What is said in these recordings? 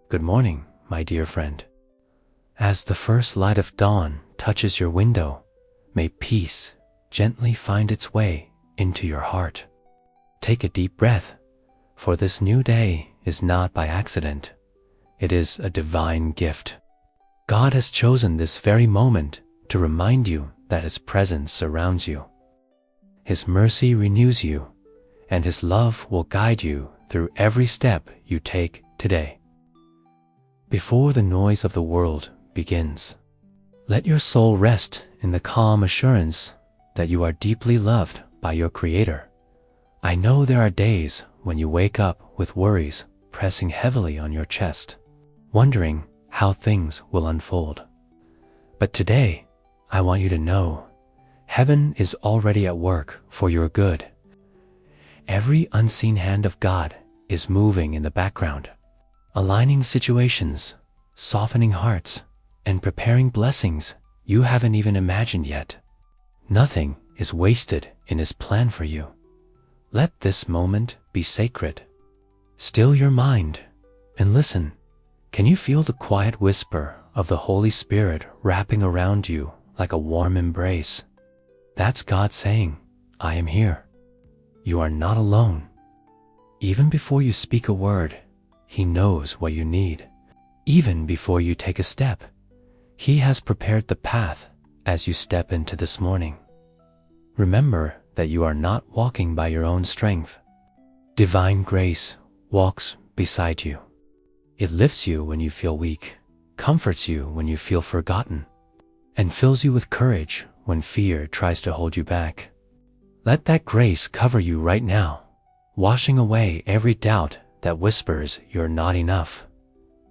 Good morning, my dear friend. As the first light of dawn touches your window, may peace gently find its way into your heart. Take a deep breath, for this new day is not by accident. It is a divine gift. God has chosen this very moment to remind you that His presence surrounds you. His mercy renews you, and His love will guide you through every step you take today. Before the noise of the world begins, let your soul rest in the calm assurance that you are deeply loved by your Creator. I know there are days when you wake up with worries pressing heavily on your chest, wondering how things will unfold. But today, I want you to know, heaven is already at work for your good. Every unseen hand of God is moving in the background, aligning situations, softening hearts, and preparing blessings you haven't even imagined yet. Nothing is wasted in His plan for you. Let this moment be sacred. Still your mind and listen. Can you feel the quiet whisper of the Holy Spirit wrapping around you like a warm embrace? That's God saying, I am here. You are not alone. Even before you speak a word, He knows what you need. Even before you take a step, He has prepared the path as you step into this morning. Remember that you are not walking by your own strength. Divine grace walks beside you. It lifts you when you feel weak, comforts you when you feel forgotten, and fills you with courage when fear tries to hold you back. Let that grace cover you right now, washing away every doubt that whispers you're not enough.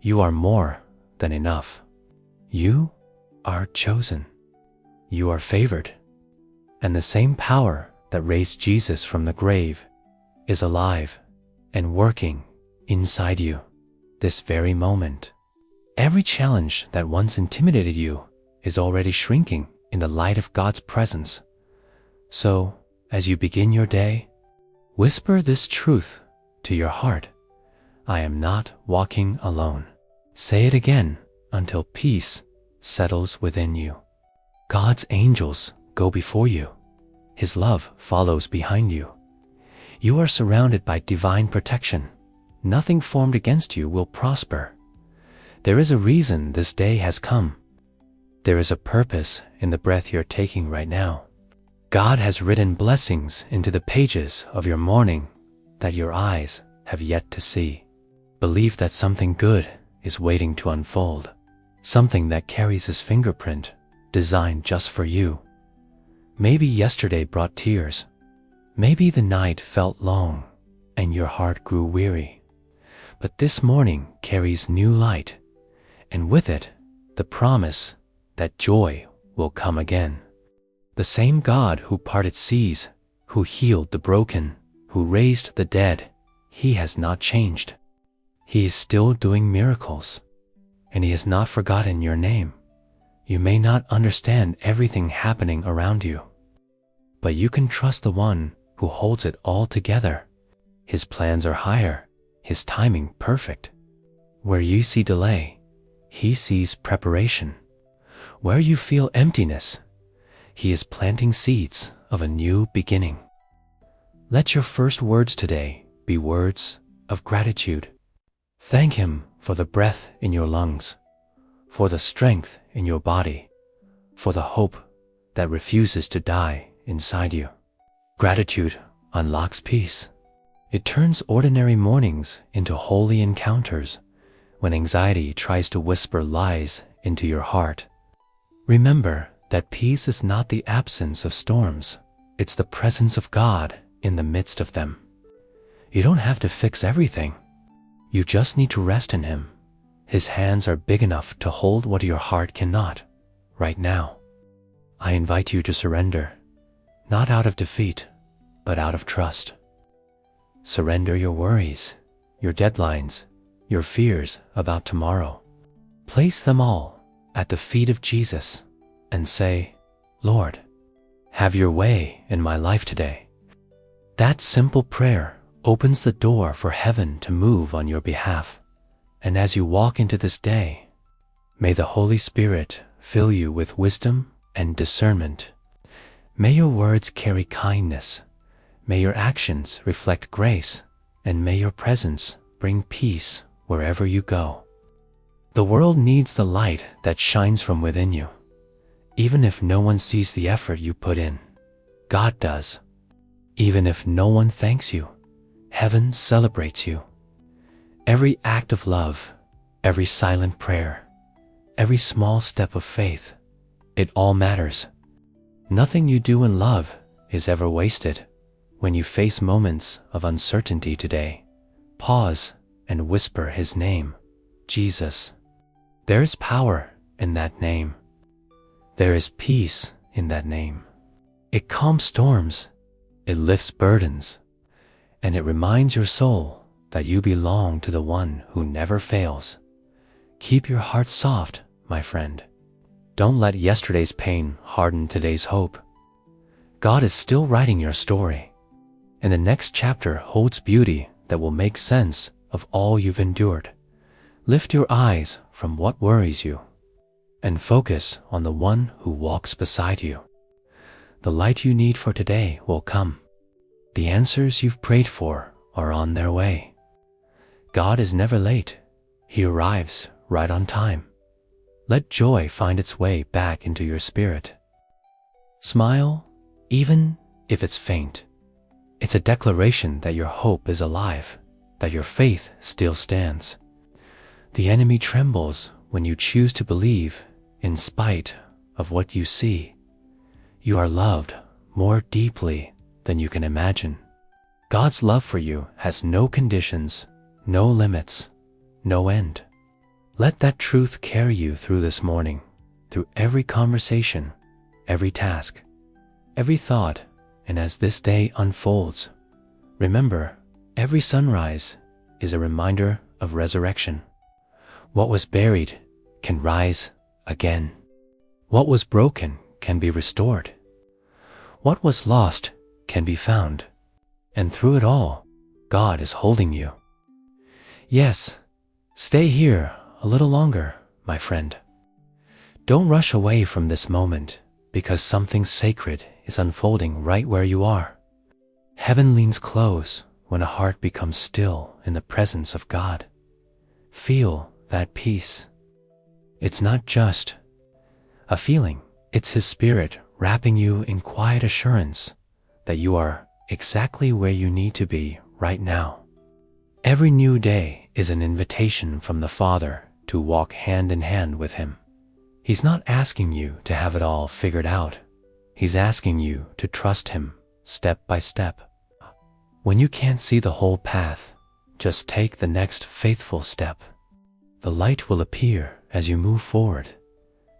You are more than enough. You are chosen. You are favored. And the same power that raised Jesus from the grave is alive and working inside you this very moment. Every challenge that once intimidated you is already shrinking in the light of God's presence. So, as you begin your day, whisper this truth to your heart. I am not walking alone. Say it again until peace settles within you. God's angels go before you. His love follows behind you. You are surrounded by divine protection. Nothing formed against you will prosper. There is a reason this day has come. There is a purpose in the breath you're taking right now. God has written blessings into the pages of your morning that your eyes have yet to see. Believe that something good is waiting to unfold, something that carries His fingerprint, designed just for you. Maybe yesterday brought tears. Maybe the night felt long and your heart grew weary. But this morning carries new light, and with it, the promise that joy will come again. The same God who parted seas, who healed the broken, who raised the dead, He has not changed. He is still doing miracles, and He has not forgotten your name. You may not understand everything happening around you, but you can trust the one who holds it all together. His plans are higher, His timing perfect. Where you see delay, He sees preparation. Where you feel emptiness, He is planting seeds of a new beginning. Let your first words today be words of gratitude. Thank Him for the breath in your lungs, for the strength in your body, for the hope that refuses to die inside you. Gratitude unlocks peace. It turns ordinary mornings into holy encounters when anxiety tries to whisper lies into your heart. Remember that peace is not the absence of storms. It's the presence of God in the midst of them. You don't have to fix everything. You just need to rest in Him. His hands are big enough to hold what your heart cannot, right now. I invite you to surrender, not out of defeat, but out of trust. Surrender your worries, your deadlines, your fears about tomorrow. Place them all at the feet of Jesus and say, Lord, have your way in my life today. That simple prayer opens the door for heaven to move on your behalf, And as you walk into this day, may the Holy Spirit fill you with wisdom and discernment. May your words carry kindness, may your actions reflect grace, and may your presence bring peace wherever you go. The world needs the light that shines from within you. Even if no one sees the effort you put in, God does. Even if no one thanks you, heaven celebrates you. Every act of love, every silent prayer, every small step of faith, it all matters. Nothing you do in love is ever wasted. When you face moments of uncertainty today, pause and whisper His name, Jesus. There is power in that name. There is peace in that name. It calms storms, it lifts burdens, and it reminds your soul that you belong to the one who never fails. Keep your heart soft, my friend. Don't let yesterday's pain harden today's hope. God is still writing your story, and the next chapter holds beauty that will make sense of all you've endured. Lift your eyes from what worries you and focus on the one who walks beside you. The light you need for today will come. The answers you've prayed for are on their way. God is never late. He arrives right on time. Let joy find its way back into your spirit. Smile, even if it's faint. It's a declaration that your hope is alive, that your faith still stands. The enemy trembles when you choose to believe in spite of what you see. You are loved more deeply than you can imagine. God's love for you has no conditions, no limits, no end. Let that truth carry you through this morning, through every conversation, every task, every thought, and as this day unfolds, remember, every sunrise is a reminder of resurrection. What was buried can rise again. What was broken can be restored. What was lost can be found. And through it all, God is holding you. Yes, stay here a little longer, my friend. Don't rush away from this moment because something sacred is unfolding right where you are. Heaven leans close when a heart becomes still in the presence of God. Feel that peace. It's not just a feeling, it's His Spirit wrapping you in quiet assurance that you are exactly where you need to be right now. Every new day is an invitation from the Father to walk hand in hand with Him. He's not asking you to have it all figured out. He's asking you to trust Him step by step. When you can't see the whole path, just take the next faithful step. The light will appear as you move forward.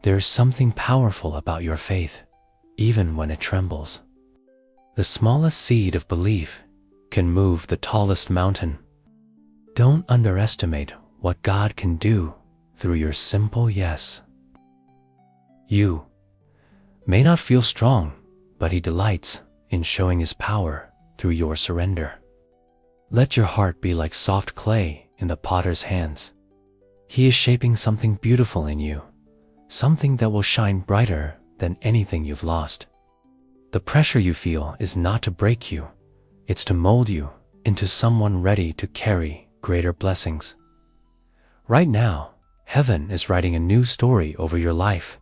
There's something powerful about your faith, even when it trembles. The smallest seed of belief can move the tallest mountain. Don't underestimate what God can do through your simple yes. You may not feel strong, but He delights in showing His power through your surrender. Let your heart be like soft clay in the potter's hands. He is shaping something beautiful in you, something that will shine brighter than anything you've lost. The pressure you feel is not to break you, it's to mold you into someone ready to carry greater blessings. Right now, heaven is writing a new story over your life.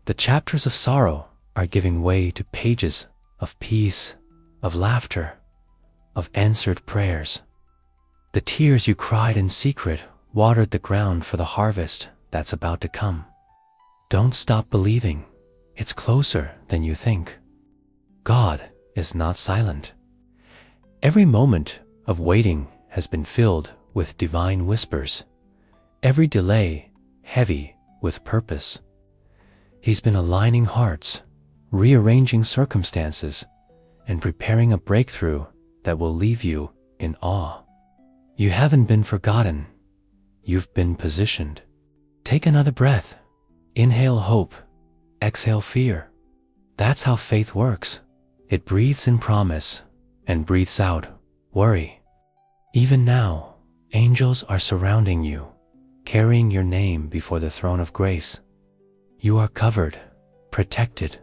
The chapters of sorrow are giving way to pages of peace, of laughter, of answered prayers. The tears you cried in secret watered the ground for the harvest that's about to come. Don't stop believing. It's closer than you think. God is not silent. Every moment of waiting has been filled with divine whispers. Every delay heavy with purpose. He's been aligning hearts, rearranging circumstances, and preparing a breakthrough that will leave you in awe. You haven't been forgotten. You've been positioned. Take another breath. Inhale hope. Exhale fear. That's how faith works. It breathes in promise and breathes out worry. Even now, Angels are surrounding you, carrying your name before the throne of grace. You are covered, protected,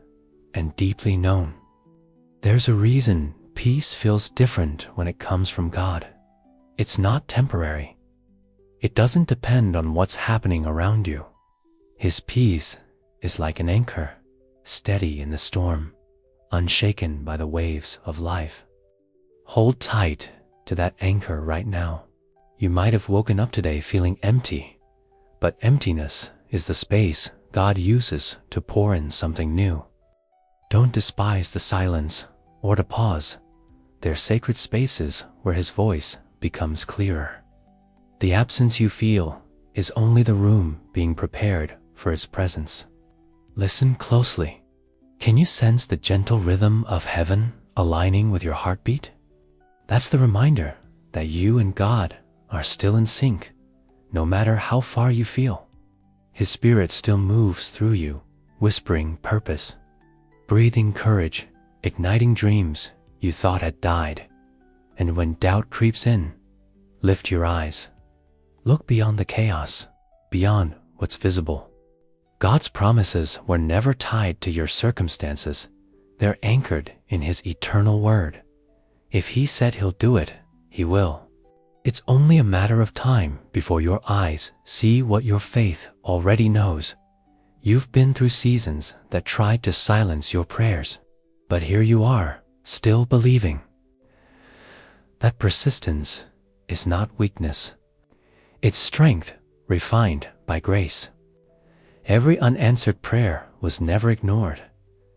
and deeply known. There's a reason peace feels different when it comes from God. It's not temporary. It doesn't depend on what's happening around you. His peace is like an anchor, steady in the storm, unshaken by the waves of life. Hold tight to that anchor right now. You might have woken up today feeling empty, but emptiness is the space God uses to pour in something new. Don't despise the silence or the pause. They're sacred spaces where His voice becomes clearer. The absence you feel is only the room being prepared for His presence. Listen closely. Can you sense the gentle rhythm of heaven aligning with your heartbeat? That's the reminder that you and God are still in sync, no matter how far you feel. His Spirit still moves through you, whispering purpose, breathing courage, igniting dreams you thought had died. And when doubt creeps in, lift your eyes. Look beyond the chaos, beyond what's visible. God's promises were never tied to your circumstances. They're anchored in His eternal word. If He said He'll do it, He will. It's only a matter of time before your eyes see what your faith already knows. You've been through seasons that tried to silence your prayers, but here you are, still believing. That persistence is not weakness. It's strength refined by grace. Every unanswered prayer was never ignored.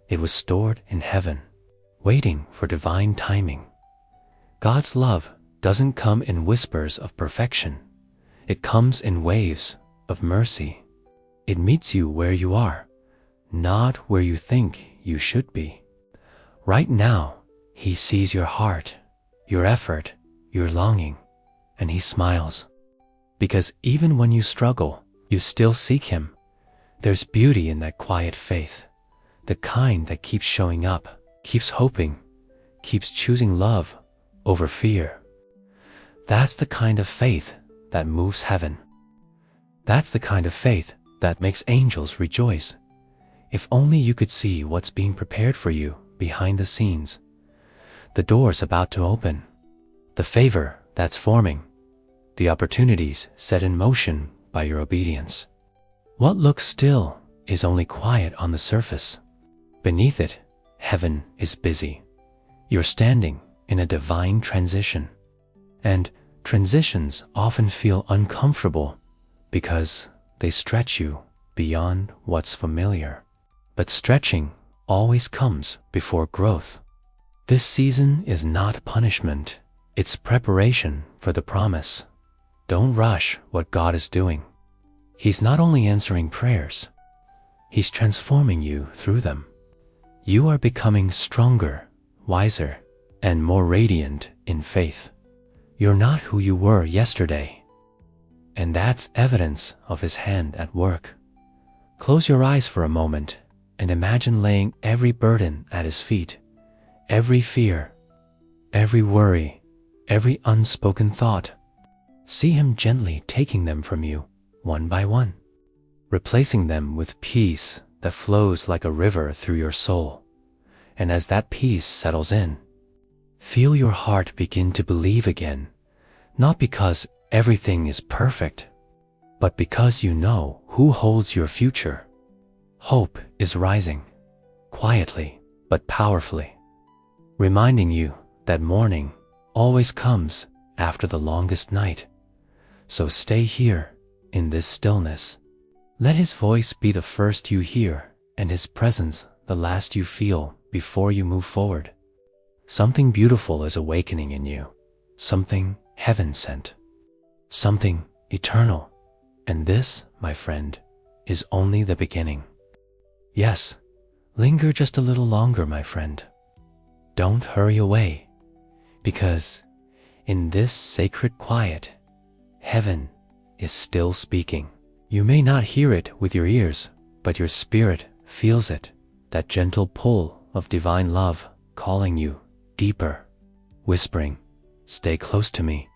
It was stored in heaven, waiting for divine timing. God's love doesn't come in whispers of perfection. It comes in waves of mercy. It meets you where you are, not where you think you should be. Right now, He sees your heart, your effort, your longing, and He smiles. Because even when you struggle, you still seek Him. There's beauty in that quiet faith, the kind that keeps showing up, keeps hoping, keeps choosing love over fear. That's the kind of faith that moves heaven. That's the kind of faith that makes angels rejoice. If only you could see what's being prepared for you behind the scenes. The doors about to open, the favor that's forming, the opportunities set in motion by your obedience. What looks still is only quiet on the surface. Beneath it, heaven is busy. You're standing in a divine transition. And transitions often feel uncomfortable because they stretch you beyond what's familiar. But stretching always comes before growth. This season is not punishment. It's preparation for the promise. Don't rush what God is doing. He's not only answering prayers, He's transforming you through them. You are becoming stronger, wiser, and more radiant in faith. You're not who you were yesterday, and that's evidence of His hand at work. Close your eyes for a moment and imagine laying every burden at His feet, every fear, every worry, every unspoken thought. See Him gently taking them from you, one by one, replacing them with peace that flows like a river through your soul. And as that peace settles in, feel your heart begin to believe again, not because everything is perfect, but because you know who holds your future. Hope is rising, quietly but powerfully, reminding you that morning always comes after the longest night. So stay here in this stillness. Let His voice be the first you hear and His presence the last you feel before you move forward. Something beautiful is awakening in you, something heaven sent, something eternal. And this, my friend, is only the beginning. Yes, linger just a little longer, my friend. Don't hurry away, because in this sacred quiet, heaven is still speaking. You may not hear it with your ears, but your spirit feels it, that gentle pull of divine love calling you deeper, whispering, "Stay close to me.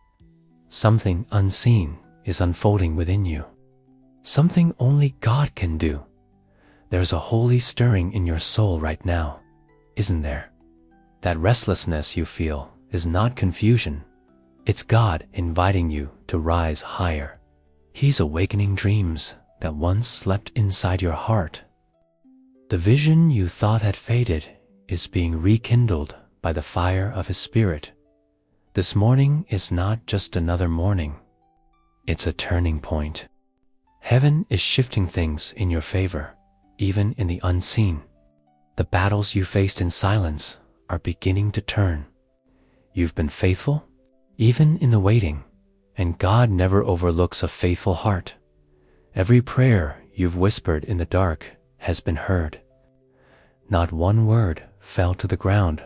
something unseen is unfolding within you. Something only God can do. There's a holy stirring in your soul right now, isn't there? That restlessness you feel is not confusion. It's God inviting you to rise higher. He's awakening dreams that once slept inside your heart. The vision you thought had faded is being rekindled by the fire of His Spirit. This morning is not just another morning. It's a turning point. Heaven is shifting things in your favor, even in the unseen. The battles you faced in silence are beginning to turn. You've been faithful, even in the waiting, and God never overlooks a faithful heart. Every prayer you've whispered in the dark has been heard. Not one word fell to the ground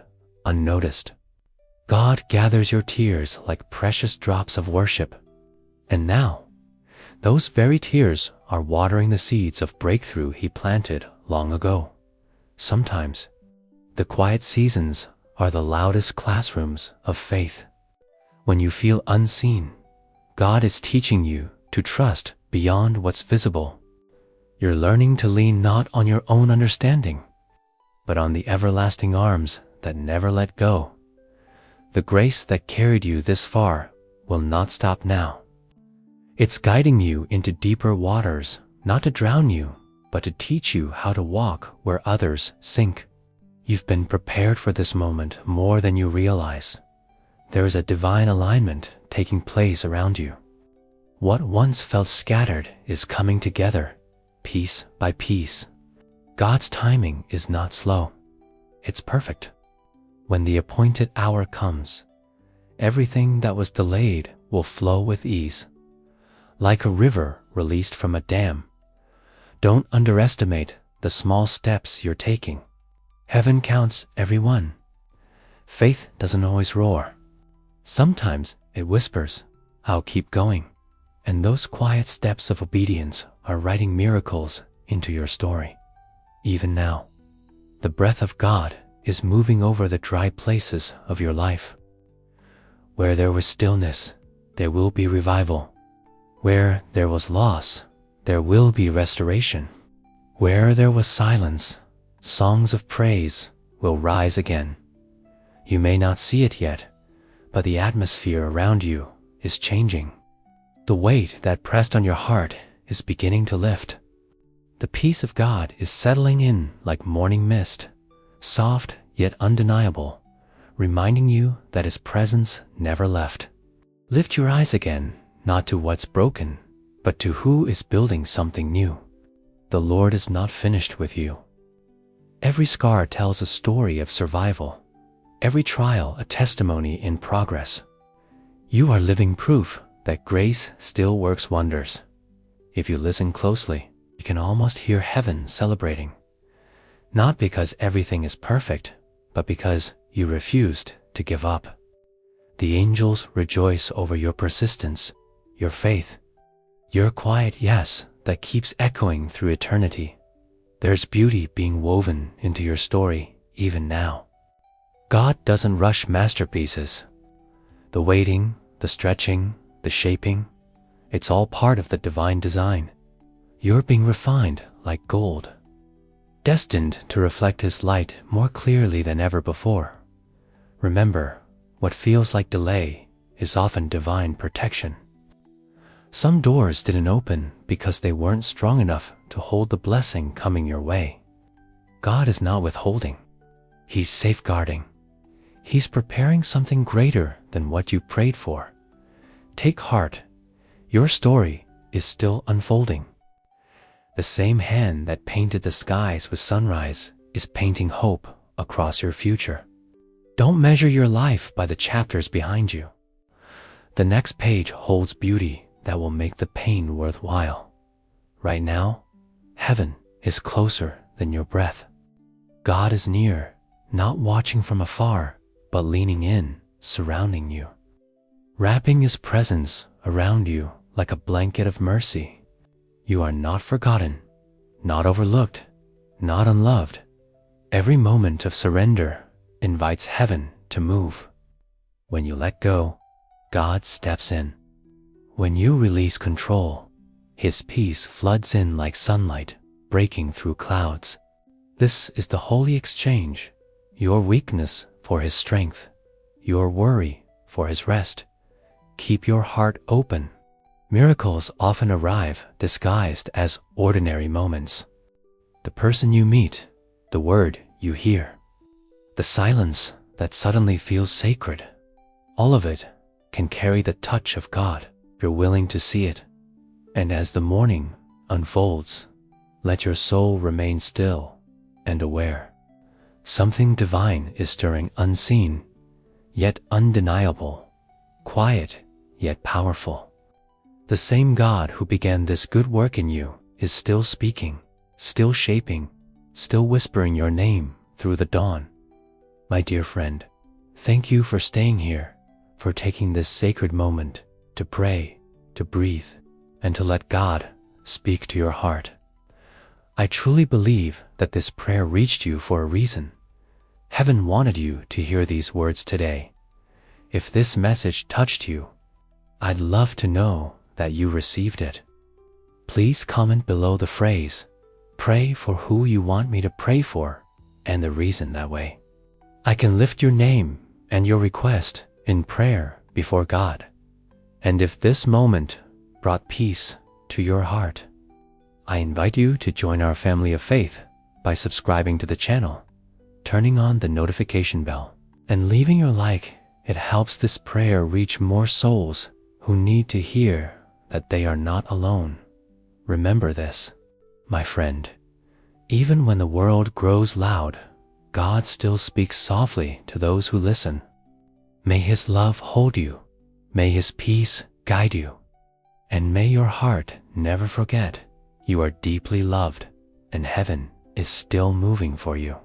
unnoticed. God gathers your tears like precious drops of worship. And now, those very tears are watering the seeds of breakthrough He planted long ago. Sometimes, the quiet seasons are the loudest classrooms of faith. When you feel unseen, God is teaching you to trust beyond what's visible. You're learning to lean not on your own understanding, but on the everlasting arms that never let go. The grace that carried you this far will not stop now. It's guiding you into deeper waters, not to drown you, but to teach you how to walk where others sink. You've been prepared for this moment more than you realize. There is a divine alignment taking place around you. What once felt scattered is coming together, piece by piece. God's timing is not slow. It's perfect. When the appointed hour comes, everything that was delayed will flow with ease. Like a river released from a dam. Don't underestimate the small steps you're taking. Heaven counts every one. Faith doesn't always roar. Sometimes it whispers, "I'll keep going." And those quiet steps of obedience are writing miracles into your story. Even now, the breath of God is moving over the dry places of your life. Where there was stillness, there will be revival. Where there was loss, there will be restoration. Where there was silence, songs of praise will rise again. You may not see it yet, but the atmosphere around you is changing. The weight that pressed on your heart is beginning to lift. The peace of God is settling in like morning mist, soft yet undeniable, reminding you that His presence never left. Lift your eyes again, not to what's broken, but to who is building something new. The Lord is not finished with you. Every scar tells a story of survival, every trial a testimony in progress. You are living proof that grace still works wonders. If you listen closely, you can almost hear heaven celebrating. Not because everything is perfect, but because you refused to give up. The angels rejoice over your persistence, your faith, your quiet yes that keeps echoing through eternity. There's beauty being woven into your story even now. God doesn't rush masterpieces. The waiting, the stretching, the shaping, it's all part of the divine design. You're being refined like gold, destined to reflect His light more clearly than ever before. Remember, what feels like delay is often divine protection. Some doors didn't open because they weren't strong enough to hold the blessing coming your way. God is not withholding. He's safeguarding. He's preparing something greater than what you prayed for. Take heart. Your story is still unfolding. The same hand that painted the skies with sunrise is painting hope across your future. Don't measure your life by the chapters behind you. The next page holds beauty that will make the pain worthwhile. Right now, heaven is closer than your breath. God is near, not watching from afar, but leaning in, surrounding you, wrapping His presence around you like a blanket of mercy. You are not forgotten, not overlooked, not unloved. Every moment of surrender invites heaven to move. When you let go, God steps in. When you release control, His peace floods in like sunlight, breaking through clouds. This is the holy exchange, your weakness for His strength, your worry for His rest. Keep your heart open. Miracles often arrive disguised as ordinary moments. The person you meet, the word you hear, the silence that suddenly feels sacred, all of it can carry the touch of God if you're willing to see it. And as the morning unfolds, let your soul remain still and aware. Something divine is stirring, unseen, yet undeniable, quiet, yet powerful. The same God who began this good work in you is still speaking, still shaping, still whispering your name through the dawn. My dear friend, thank you for staying here, for taking this sacred moment to pray, to breathe, and to let God speak to your heart. I truly believe that this prayer reached you for a reason. Heaven wanted you to hear these words today. If this message touched you, I'd love to know that you received it. Please comment below the phrase, "Pray for who you want me to pray for," and the reason that way. I can lift your name and your request in prayer before God. And if this moment brought peace to your heart, I invite you to join our family of faith by subscribing to the channel, turning on the notification bell, and leaving your like. It helps this prayer reach more souls who need to hear that they are not alone. Remember this, my friend. Even when the world grows loud, God still speaks softly to those who listen. May His love hold you. May His peace guide you. And may your heart never forget you are deeply loved and heaven is still moving for you.